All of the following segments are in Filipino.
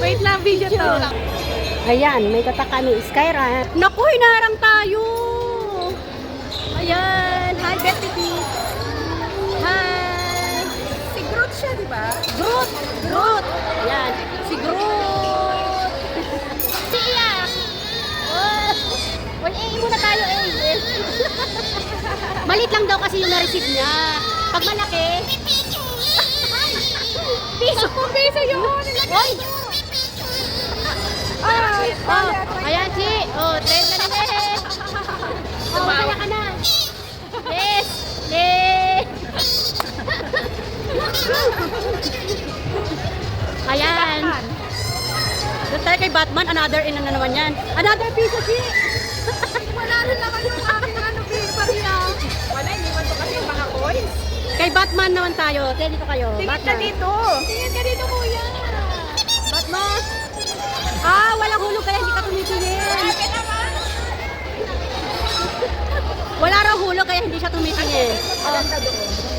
Wait lang, video to. Ayan, may tatak kami, Skyra. Naku, hinarang tayo! Ayan, hi Betty. Hi! Si Groot siya, di ba? Groot! Groot! Ayan, si Groot! Si Iyak! Oh. Well, muna tayo, Malit lang daw kasi yung na-receive niya. Pag malaki, piso. Piso yun! Hoy! Ay, Oh, ayan si. Oh, trend na nila eh. Oh, kaya ka na. Yes! Yes! Ayan. Doon tayo kay Batman. Another in na naman yan. Another piso si. wala rin naman yung aking ano, pariya. Wala, iniwan ko kasi yung mga coins. Kay Batman naman tayo. Tingin dito kayo. Tingin ka Batman. dito. Tingin ka dito, kuya. Batman. Ah, walang hulog kaya hindi ka tumitingin. Bakit naman? Wala raw hulog kaya hindi siya tumitingin. Maganda doon.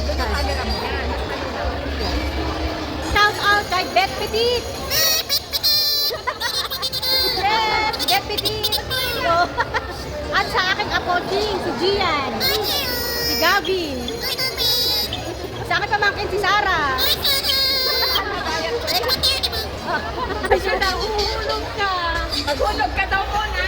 Doon ang camera mo yan. Shout out kay Bet Petit. Yes, Bet Petit. At sa aking apoding, si Gian. Si Gavin. Sa aking pamangkin, si Sarah. Kasi daw, uhulog ka. Maghulog ka daw muna.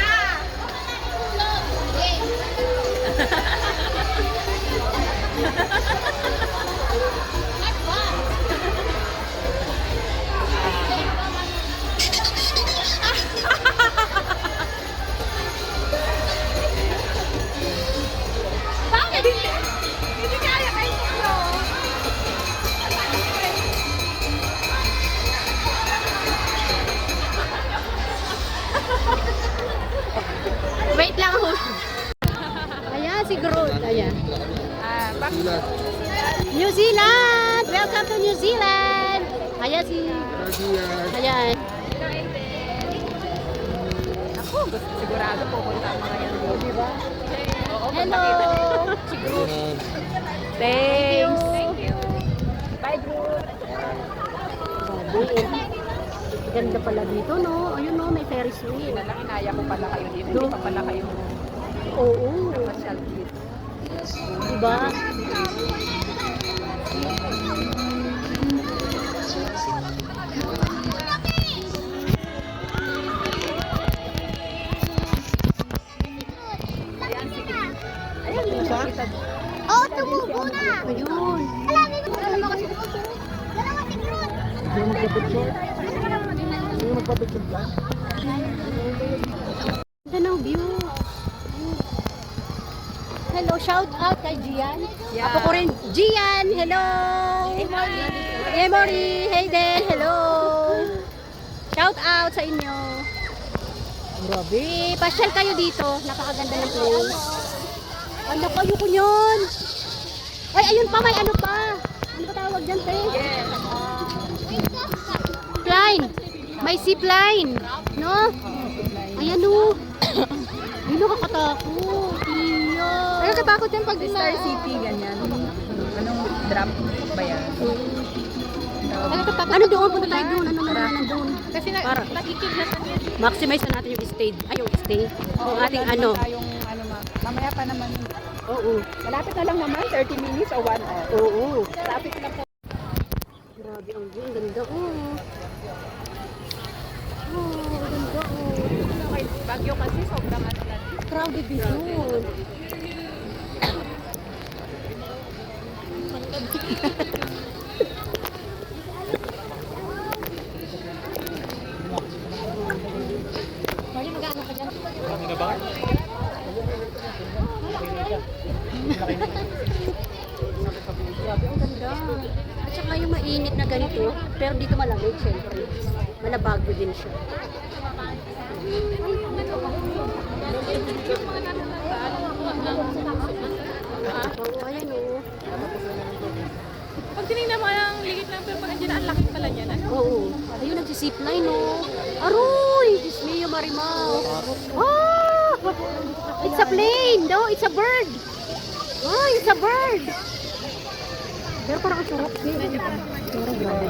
Bakit hindi? Hindi kaya kayo ito. Wait lang ho. Ayan, si Groot. Ayan. New Zealand! Welcome to New Zealand! Ayan si... Ayan. Ako, sigurado pupunta ang mga yan. Diba? Oo, Hello! Si Groot. Thanks! Thank you. Bye, Groot. Grabe. Ganda pala dito, no? Ayun, no? May Ferris wheel. Lang inaya ko pala kayo dito. Hindi pa pala kayo Oo. masyal dito. Diba? Oh, tumubo na! Ayun. Alam mo kasi tumubo. Dalawa si Groot. Ganda ng view. Hello, shout out kay Gian. Yeah. Ako ko rin. Gian, hello! Hey, Mori! Hey there, hello! Shout out sa inyo. Grabe, pasyal kayo dito. Napakaganda ng place. Ano kayo ko yun? Ay, ayun pa, may ano pa. Ano ba tawag dyan, te? Line. May zip line. No? Ayan o. Ay, nakakatakot. Iya. Ay, katakot yan pag Star City, ganyan. Anong drop ba yan? Ano doon? Punta tayo doon. Ano naman nandun? Kasi Para. nakikidnapan yan. Maximize na natin yung stay. Ay, yung stay. Yung ating ano. Tayong, ano, mamaya pa naman. Oo. Malapit na lang naman, 30 minutes o 1 hour. Oo. Traffic na po. Grabe ang view. Ang ganda. Oh. Oh, ang ganda. Oh. Okay, Baguio kasi sobrang atlan. Crowded dito. Grabe, ang ganda. At saka yung mainit na ganito, pero dito malamig, syempre. Malabagyo din siya. Oo, ayan o. Pag tinignan mo ang liit lang, pero pag andyan, ang laki pala niya. Ano? Oo. Ayun, nag-zipline o. Aroy! Diyos mio, Marimaw. Ah! It's a plane. No, it's a bird. Oh, it's a bird. Pero parang ang sarap. Pero grabe.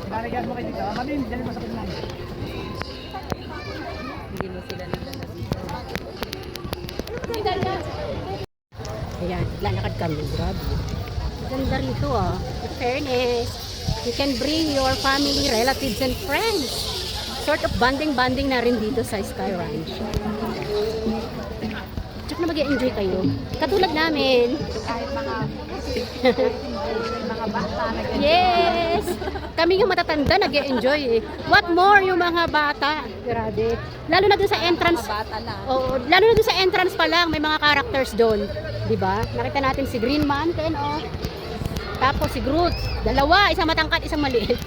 Barigyan mo kayo dito. Malim, dyan mo sa kunan. Ayan, lalakad kami. Grabe. Ganda rito ah. In fairness, you can bring your family, relatives, and friends. Sort of bonding na rin dito sa Sky Ranch. Tsaka na mag-enjoy kayo. Katulad namin. Kahit mga bata na ganyan. Yes! Kami yung matatanda nag-enjoy eh. What more yung mga bata? Grabe. Lalo na dun sa entrance. Bata na. Oo, lalo na dun sa entrance pa lang, may mga characters doon. 'Di ba? Nakita natin si Green Man, oh. Tapos si Groot. Dalawa, isang matangkad, isang maliit.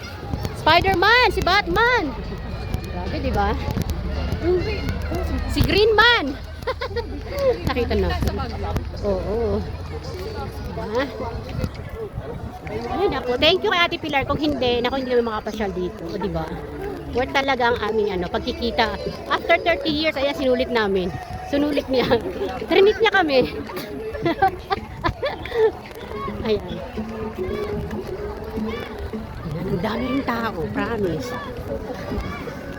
Spider-Man, si Batman. Grabe, 'di ba? Si Green Man. Nakita na. Oo. Diba? Ayun ako. Thank you kay Ate Pilar. Kung hindi, hindi naman makapasyal dito. O, diba? Worth talaga ang aming pagkikita. After 30 years, ayan, sinulit namin. Sunulit niya. Trinit niya kami. Ayan. Ayan. Ang dami rin tao. Promise.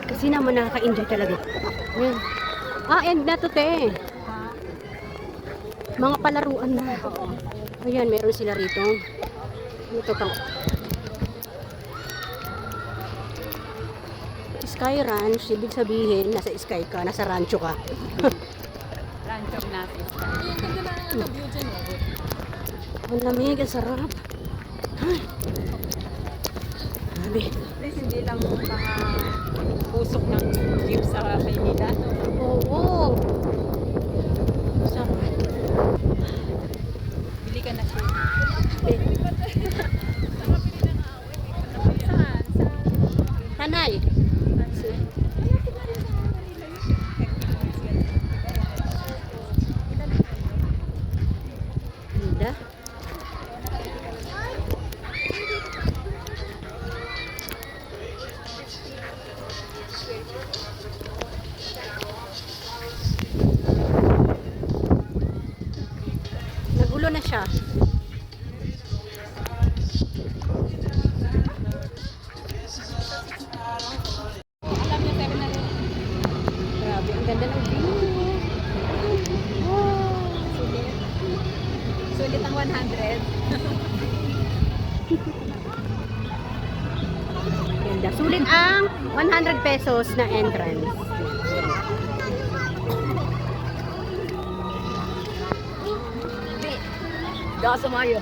Kasi naman nakaka-enjoy talaga. Ayan. End na to, te. Mga palaruan na. Ayan, meron sila rito. Ito pang Sky Ranch, ibig sabihin nasa sky ka, nasa rancho ka. Rancho natin. Ang lamig, ang sarap. Ay. Grabe. Please, hindi lang mga pusok ng jeep sa Maynila. Oo. Sarap. Bili ka na siya. Tanay. Ganda. Nagulo na siya. Grabe, ang ganda ng view. Wow. Sulit ang 100. Ganda. Sulit ang 100 pesos na entrance. Gasa mayo.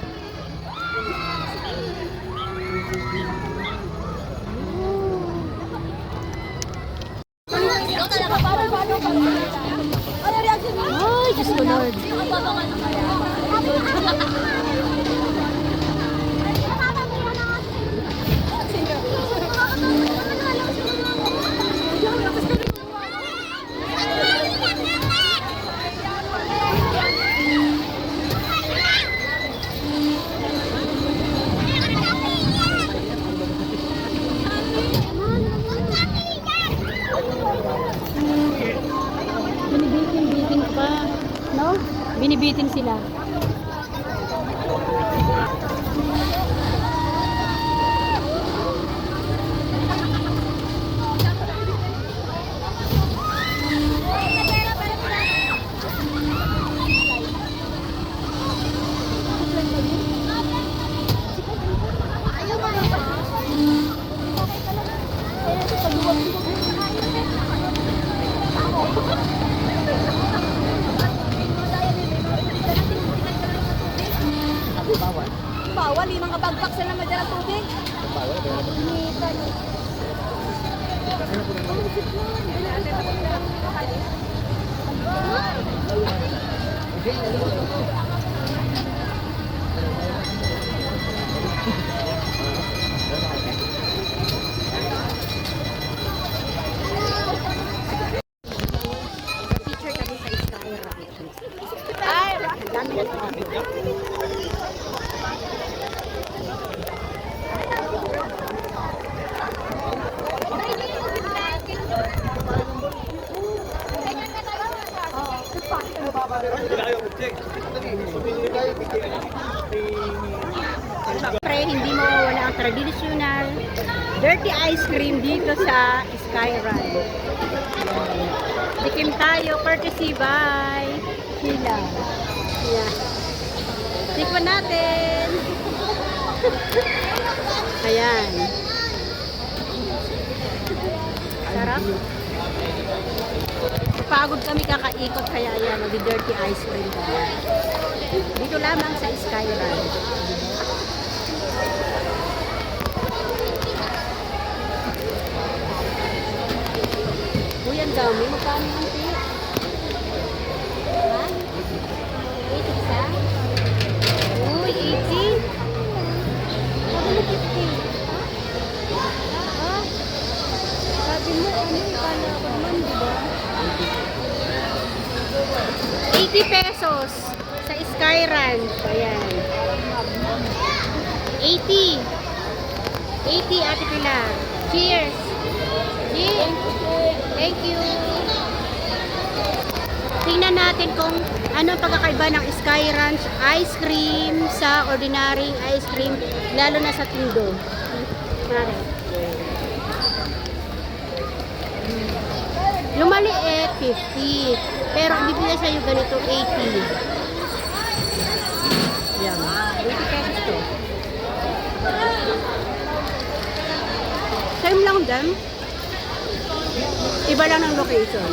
Ay, Diyos ko Lord. Binibitin pa. No? Binibitin sila. Bawal, yung mga bagpak sila madala tubig. Picture kami sa Sky Ranch. Ay, ang dami na tao. traditional dirty ice cream dito sa Skyride. Tikim tayo, courtesy by Sheila. Yeah. Tikman natin. Ayan. Sarap. Pagod kami kakaikot kaya yan, nag-dirty ice cream kami. Dito lamang sa Skyride. Uy, ang dami. Magkano yung tea? Ha? 80 isa? Uy, 80? Sabi mo 50. Ha? Sabi mo, ano, ikala ko naman, di ba? 80 pesos sa Sky Ranch. Ayan. 80. 80, Ate Pilar. Cheers. Cheers. Thank you. Tingnan natin kung ano ang pagkakaiba ng Sky Ranch ice cream sa ordinary ice cream, lalo na sa Tindo. Mare. Yung maliit, 50. Pero ibibigay sa'yo ganito, 80. Yan. 80 pesos to. Same lang din. Iba lang ng location.